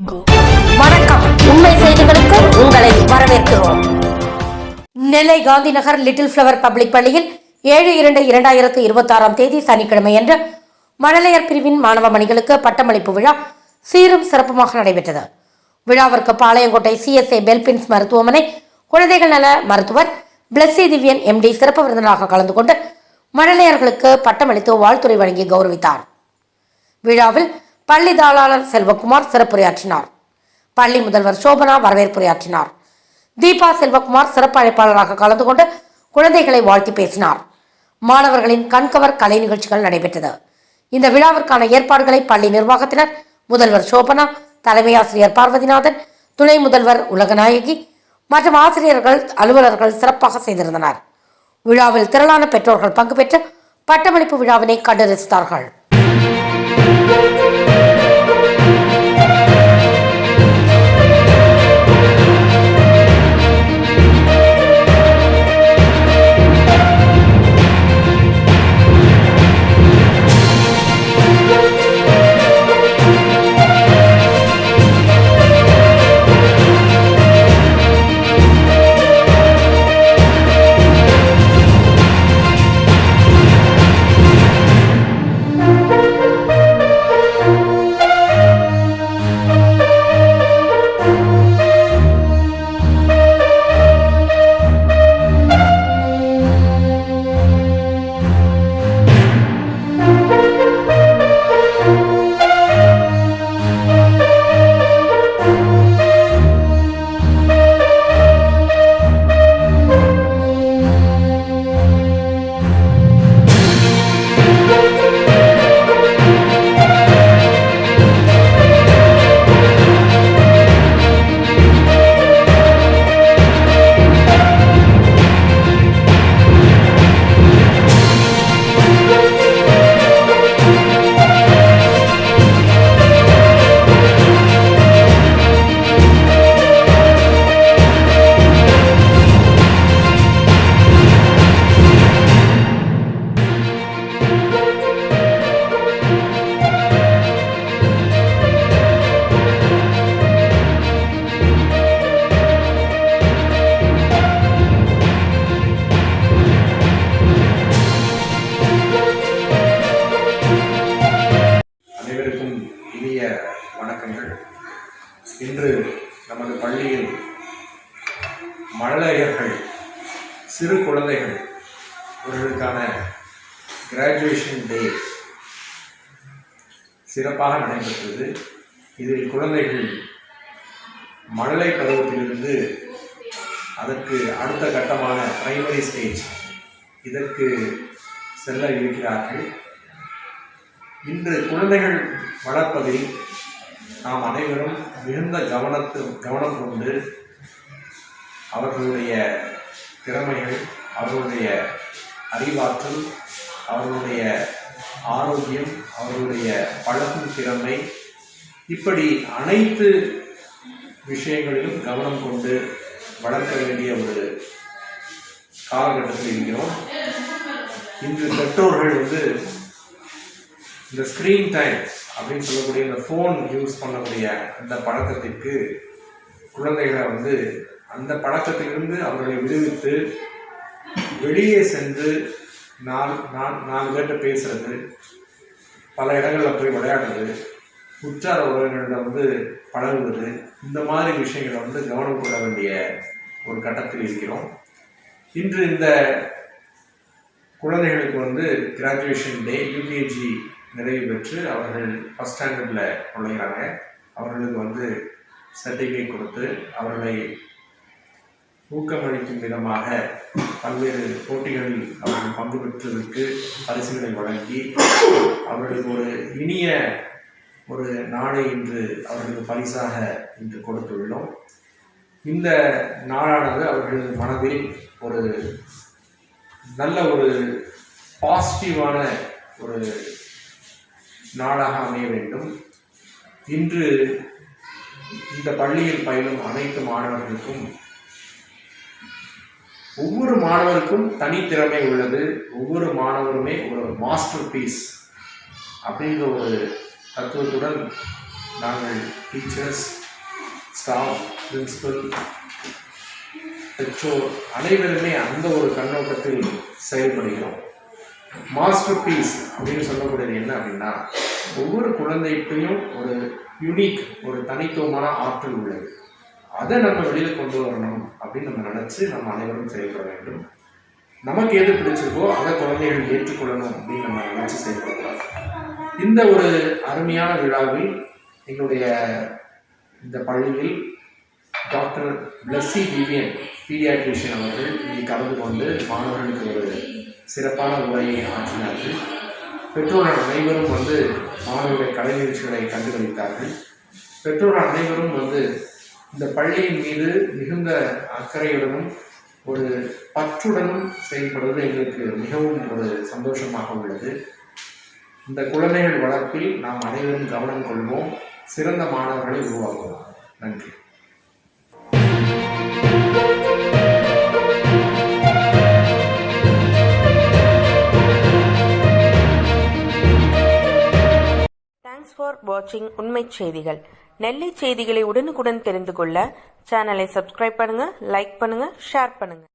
வணக்கம், உண்மை செய்திகளுக்கு உங்களை வரவேற்கிறோம். நெல்லை Gandhi Nagar little flower public பள்ளியில் 7/2/2026 சனிக்கிழமையன்று மழலையர் பிரிவின் மாணவ மணிகளுக்கு பட்டமளிப்பு விழா சீரும் சிறப்புமாக நடைபெற்றது. விழாவிற்கு பாளையங்கோட்டை CSA பெல்பின்ஸ் மருத்துவமனை குழந்தைகள் நல மருத்துவர் பிளஸ்ஸி திவ்யன் MD சிறப்பு விருந்தினராக கலந்து கொண்டு மழலையர்களுக்கு பட்டமளித்து வாழ்த்துரை வழங்கி கௌரவித்தார். விழாவில் பள்ளி தாளாளர் செல்வகுமார் சிறப்புரையாற்றினார். பள்ளி முதல்வர் சோபனா வரவேற்புரையாற்றினார். தீபா செல்வகுமார் சிறப்பு அழைப்பாளராக கலந்து கொண்டு குழந்தைகளை வாழ்த்தி பேசினார். மாணவர்களின் கண்கவர் கலை நிகழ்ச்சிகள் நடைபெற்றது. இந்த விழாவிற்கான ஏற்பாடுகளை பள்ளி நிர்வாகத்தினர், முதல்வர் சோபனா, தலைமை ஆசிரியர் பார்வதிநாதன், துணை முதல்வர் உலகநாயகி மற்றும் ஆசிரியர்கள், அலுவலர்கள் சிறப்பாக செய்திருந்தனர். விழாவில் திரளான பெற்றோர்கள் பங்கு பெற்று பட்டமளிப்பு விழாவினை கண்டு ரசித்தார்கள். வணக்கங்கள். இன்று நமது பள்ளியில் மழலையர்கள், சிறு குழந்தைகள் அவர்களுக்கான கிராஜுவேஷன் டே சிறப்பாக நடைபெற்றது. இதில் குழந்தைகள் மழலை பருவத்திலிருந்து அதற்கு அடுத்த கட்டமான பிரைமரி ஸ்டேஜ் இதற்கு செல்ல இருக்கிறார்கள். இன்று குழந்தைகள் வளர்ப்பதில் நாம் அனைவரும் மிகுந்த கவனம் கொண்டு அவர்களுடைய திறமைகள், அவர்களுடைய அறிவாற்றல், அவர்களுடைய ஆரோக்கியம், அவர்களுடைய பழகும் திறமை, இப்படி அனைத்து விஷயங்களிலும் கவனம் கொண்டு வளர்க்க வேண்டிய ஒரு காலகட்டத்தில் இருக்கிறோம். இன்று பெற்றோர்கள் இந்த ஸ்க்ரீன் டைம் அப்படின்னு சொல்லக்கூடிய இந்த ஃபோன் யூஸ் பண்ணக்கூடிய அந்த பழக்கத்திற்கு குழந்தைகளை அந்த பழக்கத்திலிருந்து அவர்களை விடுவித்து வெளியே சென்று நாலு பேர்கிட்ட பேசுறது, பல இடங்களில் போய் விளையாடுறது, உற்றார உறவினர்களிடம் பழகுவது, இந்த மாதிரி விஷயங்களை கவனம் கொள்ள வேண்டிய ஒரு கட்டத்தில் இருக்கிறோம். இன்று இந்த குழந்தைகளுக்கு கிராஜுவேஷன் டே, UKG நிறைவு பெற்று அவர்கள் ஃபஸ்ட் ஸ்டாண்டர்டில் நுழைகிறாங்க. அவர்களுக்கு சர்டிஃபிகேட் கொடுத்து அவர்களை ஊக்கமளிக்கும் விதமாக பல்வேறு போட்டிகளில் அவர்கள் பங்கு பெற்றதற்கு பரிசுகளை வழங்கி அவர்களுக்கு ஒரு இனிய ஒரு நாளை இன்று அவர்களுக்கு பரிசாக இன்று கொடுத்துள்ளோம். இந்த நாளானது அவர்கள் மனதில் ஒரு நல்ல ஒரு பாசிட்டிவான ஒரு நாளாக அமைய வேண்டும். இன்று இந்த பள்ளியில் பயிலும் அனைத்து மாணவர்களுக்கும், ஒவ்வொரு மாணவருக்கும் தனித்திறமை உள்ளது. ஒவ்வொரு மாணவருமே ஒரு மாஸ்டர் பீஸ் அப்படின்ற ஒரு தத்துவத்துடன் நாங்கள் டீச்சர்ஸ், ஸ்டாஃப், பிரின்சிபல், பெற்றோர் அனைவருமே அந்த ஒரு கண்ணோட்டத்தில் செயல்படுகிறோம். மாஸ்டர் பீஸ் அப்படின்னு சொல்லக்கூடியது என்ன அப்படின்னா, ஒவ்வொரு குழந்தைகிட்டையும் ஒரு யூனிக், ஒரு தனித்துவமான ஆற்றல் உள்ளது. அதை நம்ம வெளியில் கொண்டு வரணும் அப்படின்னு நம்ம நினச்சி நம்ம அனைவரும் செயல்பட வேண்டும். நமக்கு எது பிடிச்சிருக்கோ அதை குழந்தைகள் ஏற்றுக்கொள்ளணும் அப்படின்னு நம்ம நினச்சி செயல்படக்கூடாது. இந்த ஒரு அருமையான விழாவில் எங்களுடைய இந்த பள்ளியில் டாக்டர் பிளஸ்ஸி விவியன் பீடியாட்ரிஷியன் அவர்கள் இங்கே கலந்து கொண்டு மாணவர்களுக்கு ஒரு சிறப்பான உரையை ஆற்றினார்கள். பெற்றோர்கள் அனைவரும் மாணவர்களுடைய கலை நிகழ்ச்சிகளை கண்டுகளித்தார்கள். பெற்றோர்கள் அனைவரும் இந்த பள்ளியின் மீது மிகுந்த அக்கறையுடனும் ஒரு பற்றுடனும் செயல்படுவது எங்களுக்கு மிகவும் ஒரு சந்தோஷமாக உள்ளது. இந்த குழந்தைகள் வளர்ப்பில் நாம் அனைவரும் கவனம் கொள்வோம், சிறந்த மாணவர்களை உருவாக்குவோம். நன்றி. தேங்க்ஸ் ஃபார் வாட்சிங் உண்மை செய்திகள். நெல்லை செய்திகளை உடனுக்குடன் தெரிந்து கொள்ள சேனலை சப்ஸ்கிரைப் பண்ணுங்க, லைக் பண்ணுங்க, ஷேர் பண்ணுங்க.